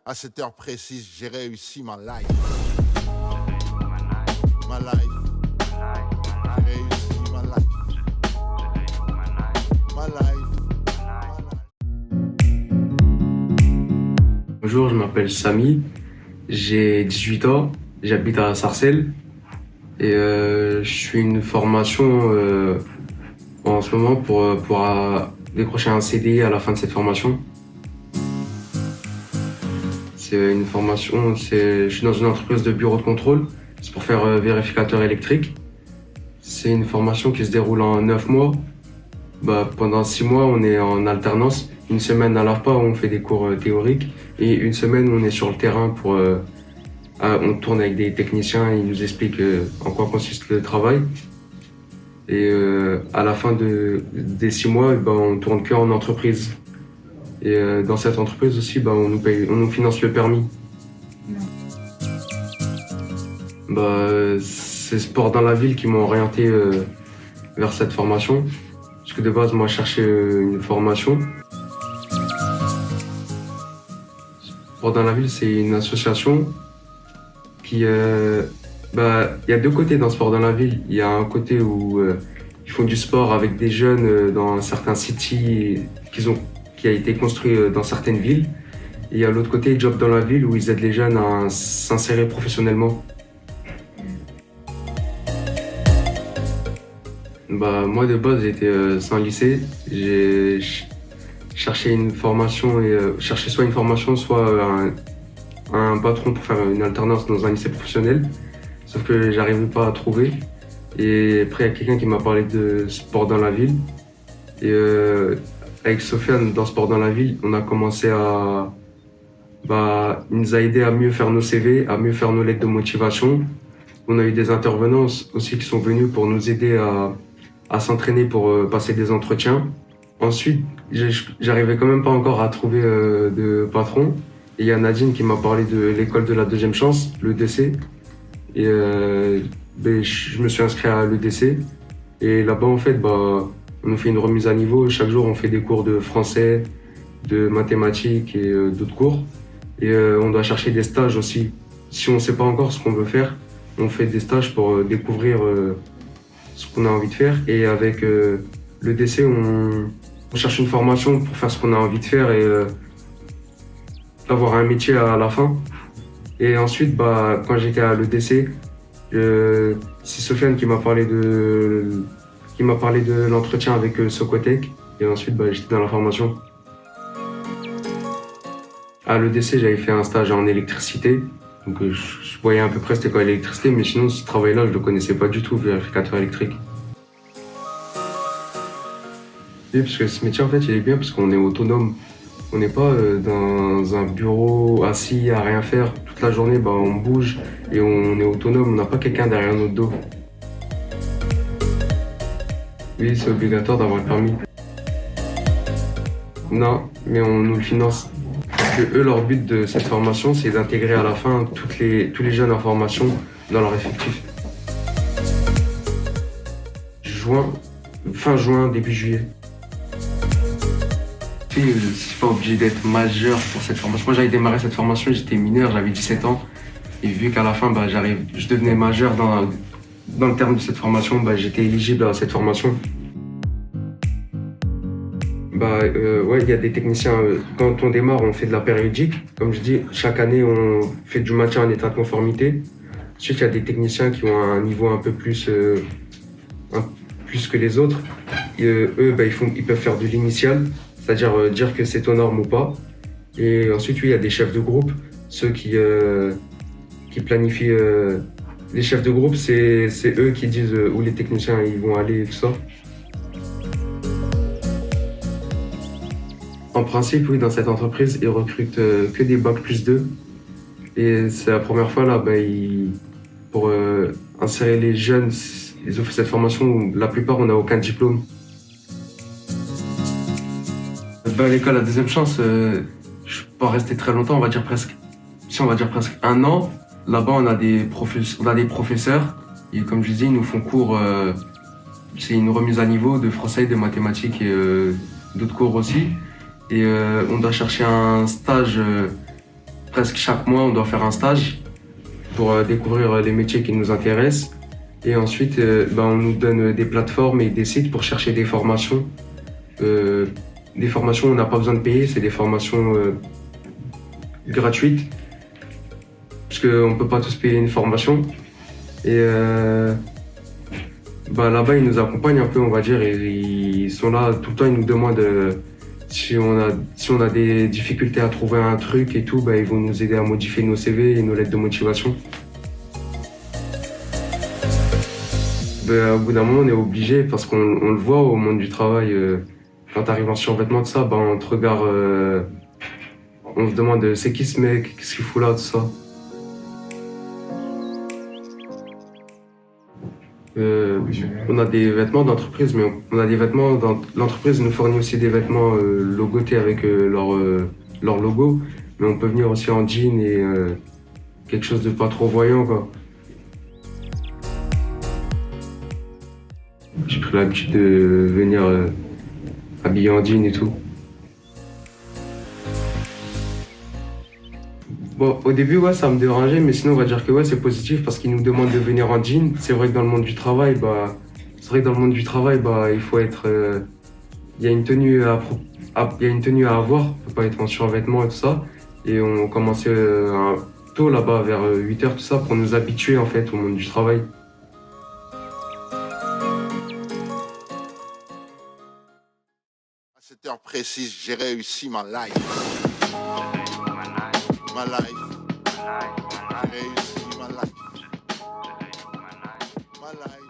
À cette heure précise, j'ai réussi ma life. Ma life. J'ai réussi ma life. Ma life. Bonjour, je m'appelle Samy, j'ai 18 ans, j'habite à Sarcelles et je suis une formation en ce moment pour décrocher un CDI à la fin de cette formation. C'est une formation, je suis dans une entreprise de bureau de contrôle, c'est pour faire vérificateur électrique. C'est une formation qui se déroule en 9 mois. Pendant 6 mois, on est en alternance. Une semaine à l'AFPA où on fait des cours théoriques et une semaine où on est sur le terrain on tourne avec des techniciens et ils nous expliquent en quoi consiste le travail. Et à la fin des 6 mois, on tourne que en entreprise. Et dans cette entreprise aussi, on nous finance le permis. C'est Sport dans la ville qui m'ont orienté vers cette formation. Parce que de base, moi, je cherchais une formation. Sport dans la ville, c'est une association qui... il y a deux côtés dans Sport dans la ville. Il y a un côté où ils font du sport avec des jeunes dans certains cities qui a été construit dans certaines villes. Et il y a l'autre côté, Job dans la ville, où ils aident les jeunes à s'insérer professionnellement. Moi, de base, j'étais sans lycée. J'ai cherché une formation cherché soit une formation, soit un patron pour faire une alternance dans un lycée professionnel. Sauf que j'arrivais pas à trouver. Et après, il y a quelqu'un qui m'a parlé de sport dans la ville. Et avec Sofiane, dans Sport dans la ville, on a commencé il nous a aidé à mieux faire nos CV, à mieux faire nos lettres de motivation. On a eu des intervenants aussi qui sont venus pour nous aider à s'entraîner pour passer des entretiens. Ensuite, j'arrivais quand même pas encore à trouver de patron. Et il y a Nadine qui m'a parlé de l'école de la deuxième chance, l'EDC. Et je me suis inscrit à l'EDC. Et là-bas, en fait, on nous fait une remise à niveau. Chaque jour, on fait des cours de français, de mathématiques et d'autres cours. Et on doit chercher des stages aussi. Si on ne sait pas encore ce qu'on veut faire, on fait des stages pour découvrir ce qu'on a envie de faire. Et avec l'EDC, on cherche une formation pour faire ce qu'on a envie de faire et avoir un métier à la fin. Et ensuite, quand j'étais à l'EDC, c'est Sofiane qui m'a parlé de l'entretien avec Socotec. Et ensuite, j'étais dans la formation. À l'EDC, j'avais fait un stage en électricité. Donc je voyais à peu près c'était quoi l'électricité, mais sinon ce travail-là, je ne le connaissais pas du tout, vérificateur électrique. Oui, parce que ce métier, en fait, il est bien parce qu'on est autonome. On n'est pas dans un bureau assis à rien faire. Toute la journée, on bouge et on est autonome. On n'a pas quelqu'un derrière notre dos. Oui, c'est obligatoire d'avoir le permis. Non, mais on nous le finance. Parce que eux, leur but de cette formation, c'est d'intégrer à la fin tous les jeunes en formation dans leur effectif. Fin juin, début juillet. Je suis pas obligé d'être majeur pour cette formation. Moi, j'avais démarré cette formation, j'étais mineur, j'avais 17 ans. Et vu qu'à la fin, je devenais majeur dans le terme de cette formation, j'étais éligible à cette formation. Il y a des techniciens. Quand on démarre, on fait de la périodique. Comme je dis, chaque année, on fait du maintien en état de conformité. Ensuite, il y a des techniciens qui ont un niveau un peu plus que les autres. Et, eux, ils peuvent faire de l'initial, c'est-à-dire dire que c'est aux normes ou pas. Et ensuite, il y a des chefs de groupe, ceux qui planifient. Les chefs de groupe, c'est eux qui disent où les techniciens ils vont aller et tout ça. En principe, oui, dans cette entreprise, ils recrutent que des bac+2. Et c'est la première fois, là, pour insérer les jeunes, ils ont fait cette formation où la plupart, on n'a aucun diplôme. À l'école, la deuxième chance, je ne suis pas resté très longtemps, on va dire presque 1 an. Là-bas, on a des professeurs. Et comme je disais, ils nous font cours, c'est une remise à niveau de français, de mathématiques et d'autres cours aussi. Et on doit chercher un stage presque chaque mois, on doit faire un stage pour découvrir les métiers qui nous intéressent. Et ensuite, on nous donne des plateformes et des sites pour chercher des formations. Des formations où on n'a pas besoin de payer, c'est des formations gratuites. Parce qu'on ne peut pas tous payer une formation. Et là-bas, ils nous accompagnent un peu, on va dire. Et ils sont là tout le temps, ils nous demandent si on a des difficultés à trouver un truc et tout, ils vont nous aider à modifier nos CV et nos lettres de motivation. Au bout d'un moment, on est obligé parce qu'on le voit au monde du travail. Quand tu arrives en survêtement de ça, on te regarde, on se demande c'est qui ce mec, qu'est-ce qu'il fout là, tout ça. On a des vêtements d'entreprise, mais on a des vêtements l'entreprise nous fournit aussi des vêtements logotés avec leur logo, mais on peut venir aussi en jean et quelque chose de pas trop voyant, quoi. J'ai pris l'habitude de venir habillé en jean et tout. Bon, au début, ouais, ça me dérangeait, mais sinon, on va dire que ouais, c'est positif parce qu'ils nous demandent de venir en jean. C'est vrai que dans le monde du travail, il faut être. Il y a une tenue il y a une tenue à avoir, on peut pas être en survêtement et tout ça. Et on commençait tôt là-bas, vers 8h, tout ça, pour nous habituer en fait au monde du travail. À cette heure précise, j'ai réussi ma life. Ma life. J'ai réussi ma life. Ma life.